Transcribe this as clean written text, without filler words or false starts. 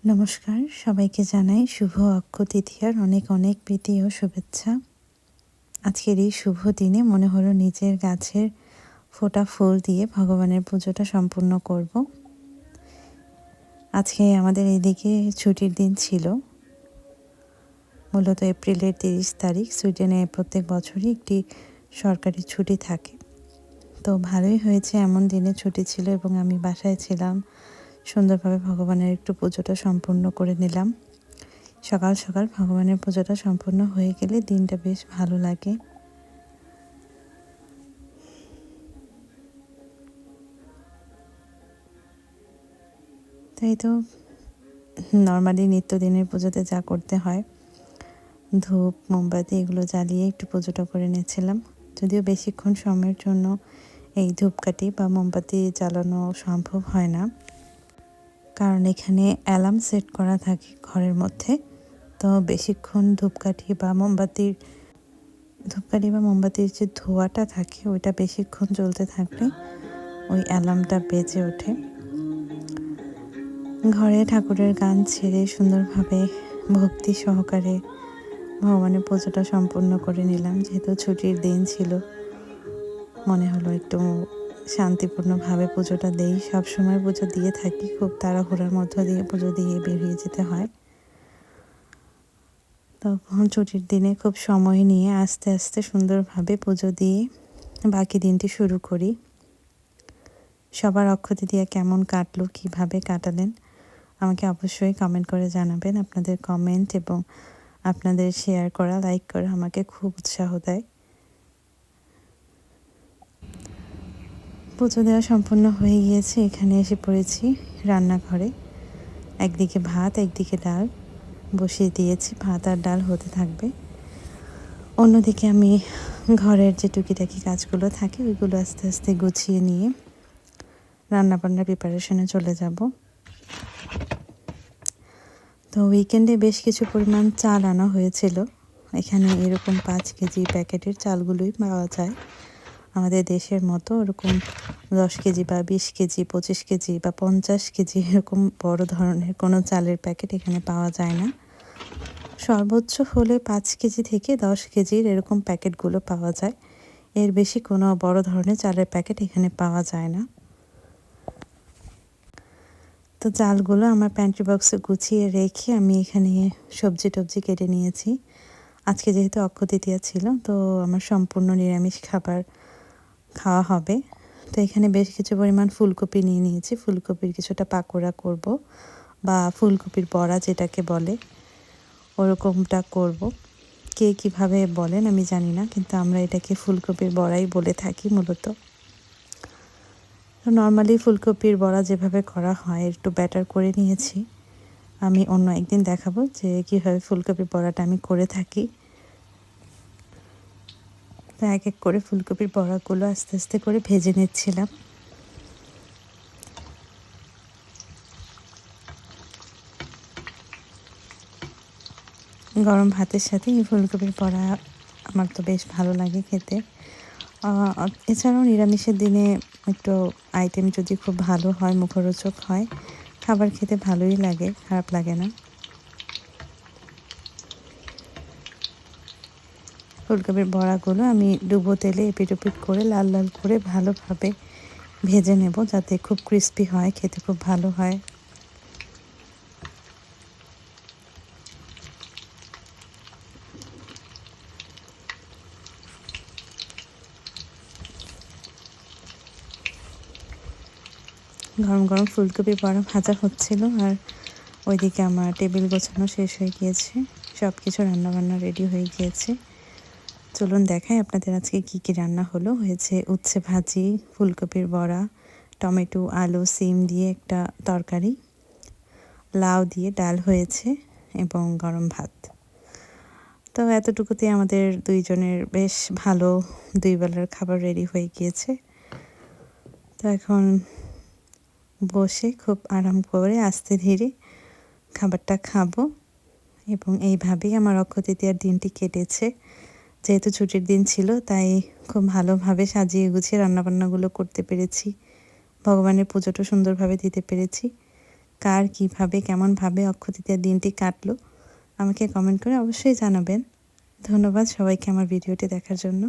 নমস্কার, সবাইকে জানাই শুভ অক্ষয় তৃতীয়ার অনেক অনেক প্রীতি ও শুভেচ্ছা। আজকের এই শুভ দিনে মনে হলো নিজের গাছের ফোটা ফুল দিয়ে ভগবানের পুজোটা সম্পূর্ণ করব। আজকে আমাদের এইদিকে ছুটির দিন ছিল, মূলত এপ্রিলের 30 তারিখ। সুইডেনে প্রত্যেক বছরই একটি সরকারি ছুটি থাকে, তো ভালোই হয়েছে, এমন দিনে ছুটি ছিল এবং আমি বাসায় ছিলাম। সুন্দরভাবে ভগবানের একটু পুজোটা সম্পূর্ণ করে নিলাম। সকাল সকাল ভগবানের পুজোটা সম্পূর্ণ হয়ে গেলে দিনটা বেশ ভালো লাগে। তাই তো নর্মালি নিত্যদিনের পুজোতে যা করতে হয়, ধূপ মোমবাতি এগুলো জ্বালিয়ে একটু পুজোটা করে নিয়েছিলাম। যদিও বেশিক্ষণ সময়ের জন্য এই ধূপকাঠি বা মোমবাতি জ্বালানো সম্ভব হয় না, কারণ এখানে অ্যালার্ম সেট করা থাকে ঘরের মধ্যে। তো বেশিক্ষণ ধূপকাঠি বা মোমবাতির যে ধোঁয়াটা থাকে ওইটা বেশিক্ষণ জ্বলতে থাকলে ওই অ্যালার্মটা বেজে ওঠে। ঘরে ঠাকুরের গান ছেড়ে সুন্দরভাবে ভক্তি সহকারে ভগবানের পুজোটা সম্পূর্ণ করে নিলাম। যেহেতু ছুটির দিন ছিল, মনে হলো একটু শান্তিপূর্ণভাবে পুজোটা দেই। সবসময় পুজো দিয়ে থাকি, খুব তাড়াহুড়োর মধ্য দিয়ে পুজো দিয়ে বেরিয়ে যেতে হয়। তখন ছুটির দিনে খুব সময় নিয়ে আস্তে আস্তে সুন্দরভাবে পুজো দিয়ে বাকি দিনটি শুরু করি। সবার অক্ষয় তৃতীয়া কেমন কাটলো, কীভাবে কাটালেন, আমাকে অবশ্যই কমেন্ট করে জানাবেন। আপনাদের কমেন্ট এবং আপনাদের শেয়ার করা, লাইক করা আমাকে খুব উৎসাহ দেয়। পুজো দেওয়া সম্পূর্ণ হয়ে গিয়েছে, এখানে এসে পড়েছি রান্নাঘরে। একদিকে ভাত একদিকে ডাল বসিয়ে দিয়েছি, ভাত আর ডাল হতে থাকবে। অন্যদিকে আমি ঘরের যে টুকিটাকি কাজগুলো থাকে ওইগুলো আস্তে আস্তে গুছিয়ে নিয়ে রান্নাবান্নার প্রিপারেশনে চলে যাব। তো উইকেন্ডে বেশ কিছু পরিমাণ চাল আনা হয়েছিল। এখানে এরকম 5 কেজি প্যাকেটের চালগুলোই পাওয়া যায়। আমাদের দেশের মতো ওরকম 10 কেজি বা 20 কেজি 25 কেজি বা 50 কেজি এরকম বড় ধরনের কোনো চালের প্যাকেট এখানে পাওয়া যায় না। সর্বোচ্চ হলে 5 কেজি থেকে 10 কেজির এরকম প্যাকেটগুলো পাওয়া যায়। এর বেশি কোনো বড় ধরনের চালের প্যাকেট এখানে পাওয়া যায় না। তো চালগুলো আমার প্যান্ট্রি বক্সে গুছিয়ে রেখে আমি এখানে সবজি টবজি কেটে নিয়েছি। আজকে যেহেতু অক্ষয় তৃতীয়া ছিল, তো আমার সম্পূর্ণ নিরামিষ খাবার খাওয়া হবে। তো এখানে বেশ কিছু পরিমাণ ফুলকপি নিয়ে নিয়েছি। ফুলকপির কিছুটা পাকোড়া করব, বা ফুলকপির বড়া যেটাকে বলে ওরকমটা করব। কে কীভাবে বলেন আমি জানি না, কিন্তু আমরা এটাকে ফুলকপির বড়াই বলে থাকি মূলত। তো নর্মালি ফুলকপির বড়া যেভাবে করা হয় একটু ব্যাটার করে নিয়েছি। আমি অন্য একদিন দেখাবো যে কীভাবে ফুলকপির বড়াটা আমি করে থাকি। তো এক এক করে ফুলকপির বড়াগুলো আস্তে আস্তে করে ভেজে নিচ্ছিলাম। গরম ভাতের সাথে এই ফুলকপির বড়া আমার তো বেশ ভালো লাগে খেতে। এছাড়াও নিরামিষের দিনে একটু আইটেম যদি খুব ভালো হয়, মুখরোচক হয়, খাবার খেতে ভালোই লাগে, খারাপ লাগে না। ফুলকপির বড়াগুলো আমি ডুবো তেলে এপিট ওপিট করে লাল লাল করে ভালোভাবে ভেজে নেব, যাতে খুব ক্রিস্পি হয়, খেতে খুব ভালো হয়। গরম গরম ফুলকপি বড়া ভাজা হচ্ছিল, আর ওইদিকে আমার টেবিল গোছানো শেষ হয়ে গিয়েছে, সব কিছু রান্নাবান্না রেডি হয়ে গিয়েছে। চলুন দেখাই আপনাদের আজকে কী কী রান্না হয়েছে উচ্ছে ভাজি, ফুলকপির বড়া, টমেটো আলু সিম দিয়ে একটা তরকারি, লাউ দিয়ে ডাল হয়েছে এবং গরম ভাত। তো এতটুকুতে আমাদের দুইজনের বেশ ভালো 2 বেলার খাবার রেডি হয়ে গিয়েছে। তো এখন বসে খুব আরাম করে আস্তে ধীরে খাবারটা খাবো, এবং এইভাবেই আমার অক্ষয় তৃতীয়ার দিনটি কেটেছে। যেহেতু ছুটির দিন ছিল, তাই খুব ভালোভাবে সাজিয়ে গুছিয়ে রান্নাবান্নাগুলো করতে পেরেছি, ভগবানের পুজোটা সুন্দরভাবে দিতে পেরেছি। কার কীভাবে কেমনভাবে অক্ষয় তৃতীয়ার দিনটি কাটলো আমাকে কমেন্ট করে অবশ্যই জানাবেন। ধন্যবাদ সবাইকে আমার ভিডিওটি দেখার জন্য।